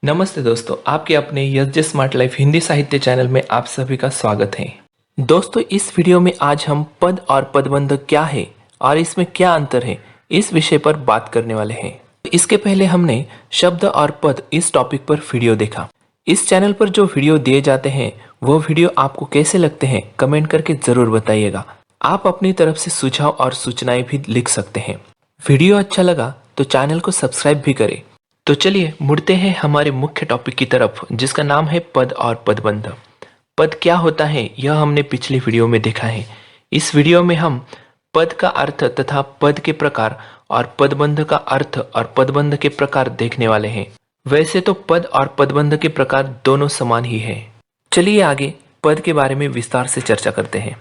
नमस्ते दोस्तों, आपके अपने यस स्मार्ट लाइफ हिंदी साहित्य चैनल में आप सभी का स्वागत है। दोस्तों, इस वीडियो में आज हम पद और पदबंध क्या है और इसमें क्या अंतर है, इस विषय पर बात करने वाले हैं। इसके पहले हमने शब्द और पद इस टॉपिक पर वीडियो देखा। इस चैनल पर जो वीडियो दिए जाते हैं वो वीडियो आपको कैसे लगते हैं कमेंट करके जरूर बताइएगा। आप अपनी तरफ से सुझाव और सूचनाएं भी लिख सकते हैं। वीडियो अच्छा लगा तो चैनल को सब्सक्राइब भी करें। तो चलिए मुड़ते हैं हमारे मुख्य टॉपिक की तरफ, जिसका नाम है पद और पदबंध। पद क्या होता है यह हमने पिछली वीडियो में देखा है। इस वीडियो में हम पद का अर्थ तथा पद के प्रकार और पदबंध का अर्थ और पदबंध के प्रकार देखने वाले हैं। वैसे तो पद और पदबंध के प्रकार दोनों समान ही है। चलिए आगे पद के बारे में विस्तार से चर्चा करते हैं।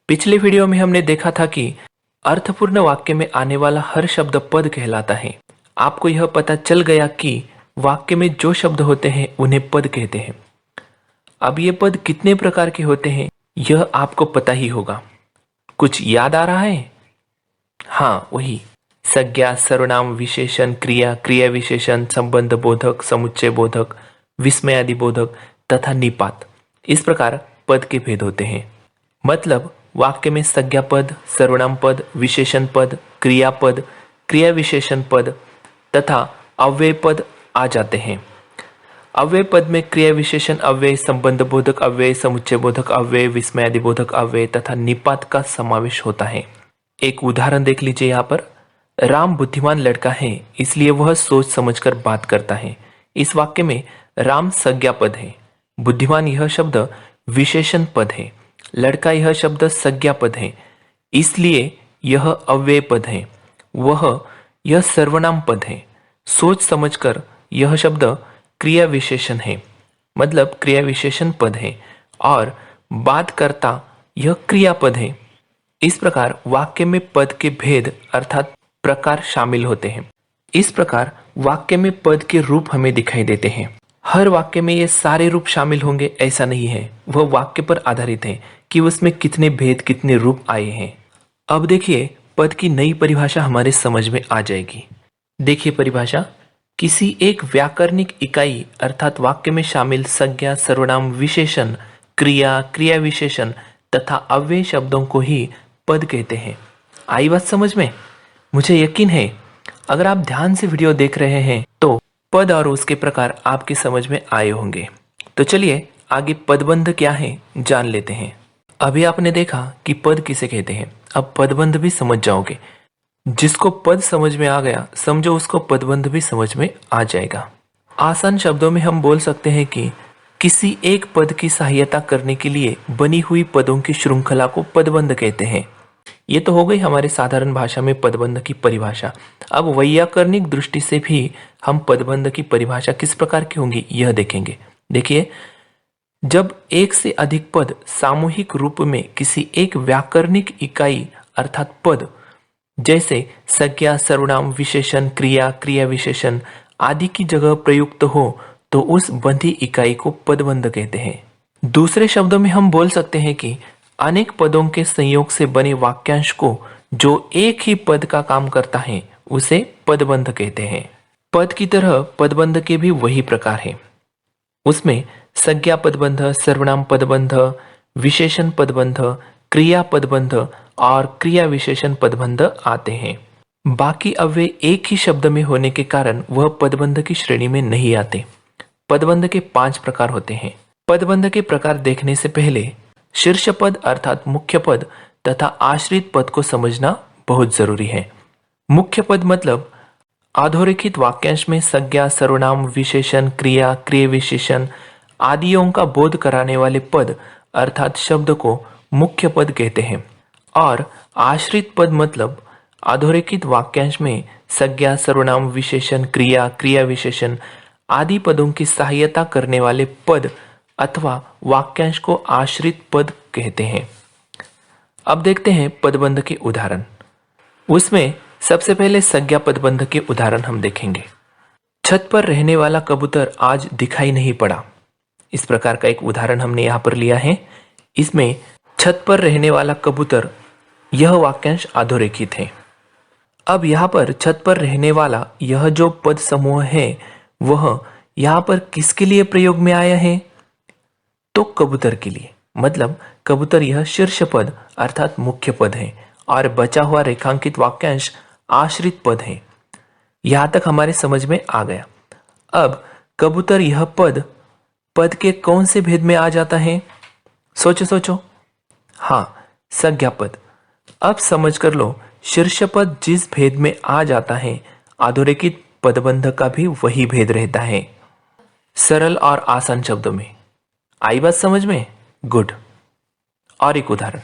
पिछले वीडियो में हमने देखा था कि अर्थपूर्ण वाक्य में आने वाला हर शब्द पद कहलाता है। आपको यह पता चल गया कि वाक्य में जो शब्द होते हैं उन्हें पद कहते हैं। अब ये पद कितने प्रकार के होते हैं यह आपको पता ही होगा। कुछ याद आ रहा है? हाँ, वही संज्ञा, सर्वनाम, विशेषण, क्रिया, क्रिया विशेषण, संबंध बोधक, समुच्चय बोधक, विस्मयादि बोधक तथा निपात। इस प्रकार पद के भेद होते हैं। मतलब वाक्य में संज्ञा पद, सर्वनाम पद, विशेषण पद, क्रियापद, क्रिया विशेषण पद तथा अव्यय पद आ जाते हैं। अव्यय पद में क्रिया विशेषण अव्यय, संबंध बोधक अव्यय, समुच्चय बोधक अव्यय, विस्मयादि बोधक अव्यय तथा निपात का समावेश होता है। एक उदाहरण देख लीजिए। यहाँ पर राम बुद्धिमान लड़का है इसलिए वह सोच समझकर बात करता है। इस वाक्य में राम संज्ञा पद है, बुद्धिमान यह शब्द विशेषण पद है, लड़का यह शब्द संज्ञा पद है, इसलिए यह अव्यय पद है। यह सर्वनाम पद है। सोच समझकर यह शब्द क्रिया विशेषण है, मतलब क्रिया विशेषण पद है। और बात करता यह क्रियापद है। इस प्रकार वाक्य में पद के भेद अर्थात प्रकार शामिल होते हैं। इस प्रकार वाक्य में पद के रूप हमें दिखाई देते हैं। हर वाक्य में ये सारे रूप शामिल होंगे ऐसा नहीं है, वह वाक्य पर आधारित है कि उसमें कितने भेद कितने रूप आए हैं। अब देखिए पद की नई परिभाषा हमारे समझ में आ जाएगी। देखिए परिभाषा, किसी एक व्याकरणिक इकाई अर्थात वाक्य में शामिल संज्ञा, सर्वनाम, विशेषण, क्रिया, क्रिया विशेषण तथा अव्यय शब्दों को ही पद कहते हैं। आई बात समझ में? मुझे यकीन है अगर आप ध्यान से वीडियो देख रहे हैं तो पद और उसके प्रकार आपके समझ में आए होंगे। तो चलिए आगे पदबंध क्या है जान लेते हैं। अभी आपने देखा कि पद किसे कहते हैं, अब पदबंध भी समझ जाओगे। जिसको पद समझ में आ गया समझो उसको पदबंध भी समझ में आ जाएगा। आसान शब्दों में हम बोल सकते हैं कि किसी एक पद की सहायता करने के लिए बनी हुई पदों की श्रृंखला को पदबंध कहते हैं। ये तो हो गई हमारे साधारण भाषा में पदबंध की परिभाषा। अब वैयाकरणिक दृष्टि से भी हम पदबंध की परिभाषा किस प्रकार की होंगी यह देखेंगे। देखिए, जब एक से अधिक पद सामूहिक रूप में किसी एक व्याकरणिक इकाई अर्थात पद जैसे संज्ञा, सर्वनाम, विशेषण, क्रिया, क्रिया विशेषण आदि की जगह प्रयुक्त हो तो उस बंधी इकाई को पदबंध कहते हैं। दूसरे शब्दों में हम बोल सकते हैं कि अनेक पदों के संयोग से बने वाक्यांश को जो एक ही पद का काम करता है उसे पदबंध कहते हैं। पद की तरह पदबंध के भी वही प्रकार है। उसमें संज्ञा पदबंध, सर्वनाम पदबंध, विशेषण पदबंध, क्रिया पदबंध और क्रिया विशेषण पदबंध आते हैं। बाकी अव्यय एक ही शब्द में होने के कारण वह पदबंध की श्रेणी में नहीं आते। पदबंध के 5 प्रकार होते हैं। पदबंध के प्रकार देखने से पहले शीर्ष पद अर्थात मुख्य पद तथा आश्रित पद को समझना बहुत जरूरी है। मुख्य पद मतलब अधोरेखित वाक्यांश में संज्ञा, सर्वनाम, विशेषण, क्रिया, क्रिया विशेषण आदियों का बोध कराने वाले पद अर्थात शब्द को मुख्य पद कहते हैं। और आश्रित पद मतलब अधोरेखित वाक्यांश में संज्ञा, सर्वनाम, विशेषण, क्रिया, क्रिया विशेषण आदि पदों की सहायता करने वाले पद अथवा वाक्यांश को आश्रित पद कहते हैं। अब देखते हैं पदबंध के उदाहरण। उसमें सबसे पहले संज्ञा पदबंध के उदाहरण हम देखेंगे। छत पर रहने वाला कबूतर आज दिखाई नहीं पड़ा। इस प्रकार का एक उदाहरण हमने यहाँ पर लिया है। इसमें छत पर रहने वाला कबूतर यह वाक्यांश अधोरेखित है। अब यहाँ पर छत पर रहने वाला यह जो पद समूह है वह यहाँ पर किसके लिए प्रयोग में आया है? तो कबूतर के लिए। मतलब कबूतर यह शीर्ष पद अर्थात मुख्य पद है और बचा हुआ रेखांकित वाक्यांश आश्रित पद है। यहां तक हमारे समझ में आ गया। अब कबूतर यह पद पद के कौन से भेद में आ जाता है? सोचो सोचो। हाँ, संज्ञा पद। अब समझ कर लो, शीर्ष पद जिस भेद में आ जाता है अधोरेखित पदबंध का भी वही भेद रहता है। सरल और आसान शब्दों में आई बात समझ में? गुड। और एक उदाहरण,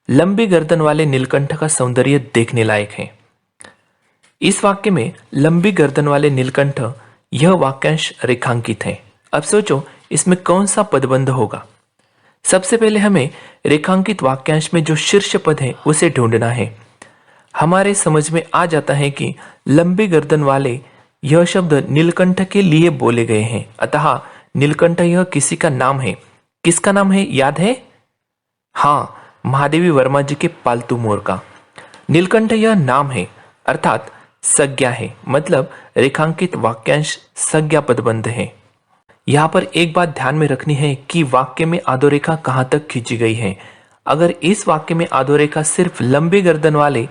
लंबी गर्दन वाले नीलकंठ का सौंदर्य देखने लायक है। इस वाक्य में लंबी गर्दन वाले नीलकंठ यह वाक्यांश रेखांकित है। अब सोचो इसमें कौन सा पदबंध होगा? सबसे पहले हमें रेखांकित वाक्यांश में जो शीर्ष पद है उसे ढूंढना है। हमारे समझ में आ जाता है कि लंबी गर्दन वाले यह शब्द नीलकंठ के लिए बोले गए हैं, अतः नीलकंठ यह किसी का नाम है। किसका नाम है याद है? हाँ, महादेवी वर्मा जी के पालतू मोर का। नीलकंठ यह नाम है अर्थात संज्ञा है, मतलब रेखांकित वाक्यांश संज्ञा पदबंध है। यहाँ पर एक बात ध्यान में रखनी है कि वाक्य में अधोरेखा कहाँ तक खींची गई है। अगर इस वाक्य में अधोरेखा सिर्फ लंबी गर्दन वाले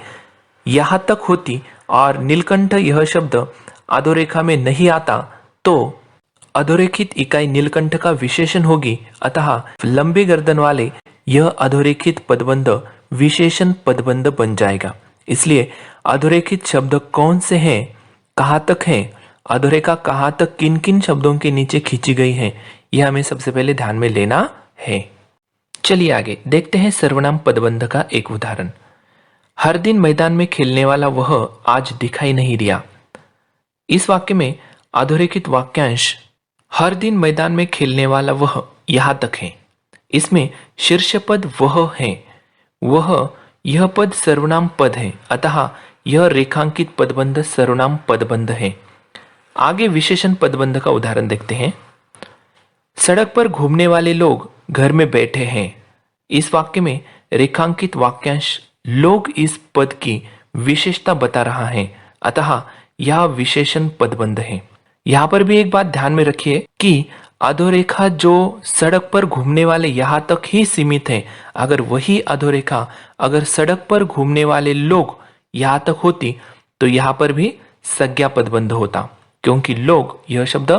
यहाँ तक होती और नीलकंठ यह शब्द अधोरेखा में नहीं आता तो अधोरेखित इकाई नीलकंठ का विशेषण होगी, अतः लंबी गर्दन वाले यह अधोरेखित पदबंध विशेषण पदबंध बन जाएगा। इसलिए अधोरेखित शब्द कौन से हैं, कहाँ तक हैं, अधोरेखा कहाँ तक किन किन शब्दों के नीचे खींची गई है, यह हमें सबसे पहले ध्यान में लेना है। चलिए आगे देखते हैं सर्वनाम पदबंध का एक उदाहरण। हर दिन मैदान में खेलने वाला वह आज दिखाई नहीं दिया। इस वाक्य में अधोरेखित वाक्यांश हर दिन मैदान में खेलने वाला वह यहां तक है। इसमें शीर्ष पद वह है। वह यह पद सर्वनाम पद है, अतः यह रेखांकित पदबंध सर्वनाम पदबंध है। आगे विशेषण पदबंध का उदाहरण देखते हैं। सड़क पर घूमने वाले लोग घर में बैठे हैं। इस वाक्य में रेखांकित वाक्यांश लोग इस पद की विशेषता बता रहा है, अतः यह विशेषण पदबंध है। यहाँ पर भी एक बात ध्यान में रखिए कि अधोरेखा जो सड़क पर घूमने वाले यहाँ तक ही सीमित है। अगर वही अधोरेखा अगर सड़क पर घूमने वाले लोग यहाँ तक होती तो यहाँ पर भी संज्ञा पदबंध होता, क्योंकि लोग यह शब्द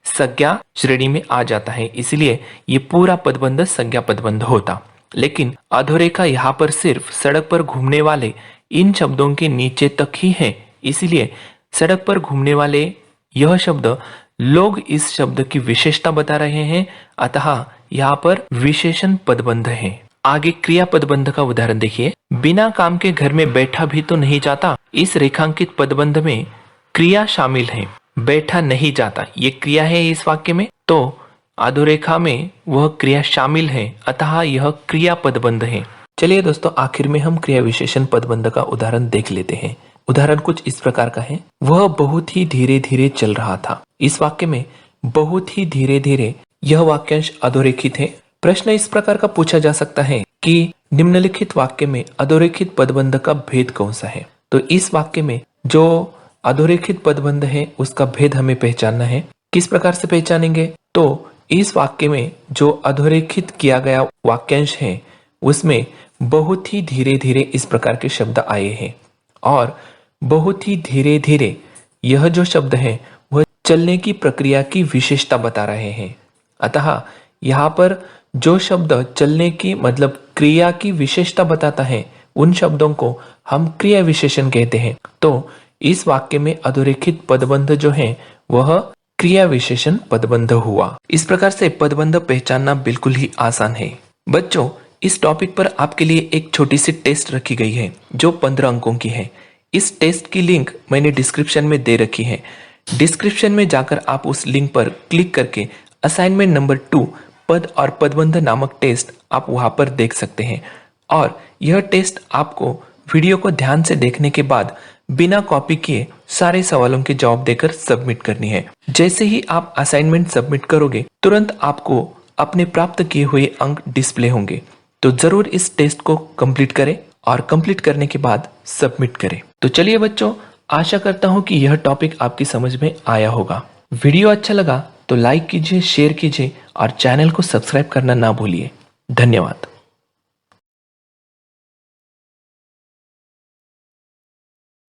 संज्ञा श्रेणी में आ जाता है, इसलिए ये पूरा पदबंध संज्ञा पदबंध होता। लेकिन अधोरेखा यहाँ पर सिर्फ सड़क पर घूमने वाले इन शब्दों के नीचे तक ही है, इसलिए सड़क पर घूमने वाले यह शब्द लोग इस शब्द की विशेषता बता रहे हैं, अतः यहाँ पर विशेषण पदबंध है। आगे क्रिया पदबंध का उदाहरण देखिए। बिना काम के घर में बैठा भी तो नहीं जाता। इस रेखांकित पदबंध में क्रिया शामिल है, बैठा नहीं जाता ये क्रिया है इस वाक्य में, तो अधोरेखा में वह क्रिया शामिल है, अतः यह क्रिया पदबंध है। चलिए दोस्तों, आखिर में हम क्रिया विशेषण पदबंध का उदाहरण देख लेते हैं। उदाहरण कुछ इस प्रकार का है। वह बहुत ही धीरे धीरे चल रहा था। इस वाक्य में बहुत ही धीरे धीरे यह वाक्यांश अधोरेखित है। प्रश्न इस प्रकार का पूछा जा सकता है कि निम्नलिखित वाक्य में अधोरेखित पदबंध का भेद कौन सा है? तो इस वाक्य में जो अधोरेखित पदबंध है उसका भेद हमें पहचानना है। किस प्रकार से पहचानेंगे? तो इस वाक्य में जो अधोरेखित किया गया वाक्यांश है उसमें बहुत ही धीरे धीरे इस प्रकार के शब्द आए हैं और बहुत ही धीरे धीरे यह जो शब्द है वह चलने की प्रक्रिया की विशेषता बता रहे हैं। अतः यहाँ पर जो शब्द चलने की मतलब क्रिया की विशेषता बताता है उन शब्दों को हम क्रिया विशेषण कहते हैं। तो इस वाक्य में अधोरेखित पदबंध जो है वह क्रिया विशेषण पदबंध हुआ। इस प्रकार से पदबंध पहचानना बिल्कुल ही आसान है। बच्चों, इस टॉपिक पर आपके लिए एक छोटी सी टेस्ट रखी गई है जो 15 अंकों की है। इस टेस्ट की लिंक मैंने डिस्क्रिप्शन में दे रखी है। डिस्क्रिप्शन में जाकर आप उस लिंक पर क्लिक करके असाइनमेंट नंबर 2 पद और पदबंध नामक टेस्ट आप वहां पर देख सकते हैं। और यह टेस्ट आपको वीडियो को ध्यान से देखने के बाद बिना कॉपी किए सारे सवालों के जवाब देकर सबमिट करनी है। जैसे ही आप असाइनमेंट सबमिट करोगे तुरंत आपको अपने प्राप्त किए हुए अंक डिस्प्ले होंगे। तो जरूर इस टेस्ट को कंप्लीट करें और कंप्लीट करने के बाद सबमिट करें। तो चलिए बच्चों, आशा करता हूं कि यह टॉपिक आपकी समझ में आया होगा। वीडियो अच्छा लगा तो लाइक कीजिए, शेयर कीजिए और चैनल को सब्सक्राइब करना ना भूलिए। धन्यवाद।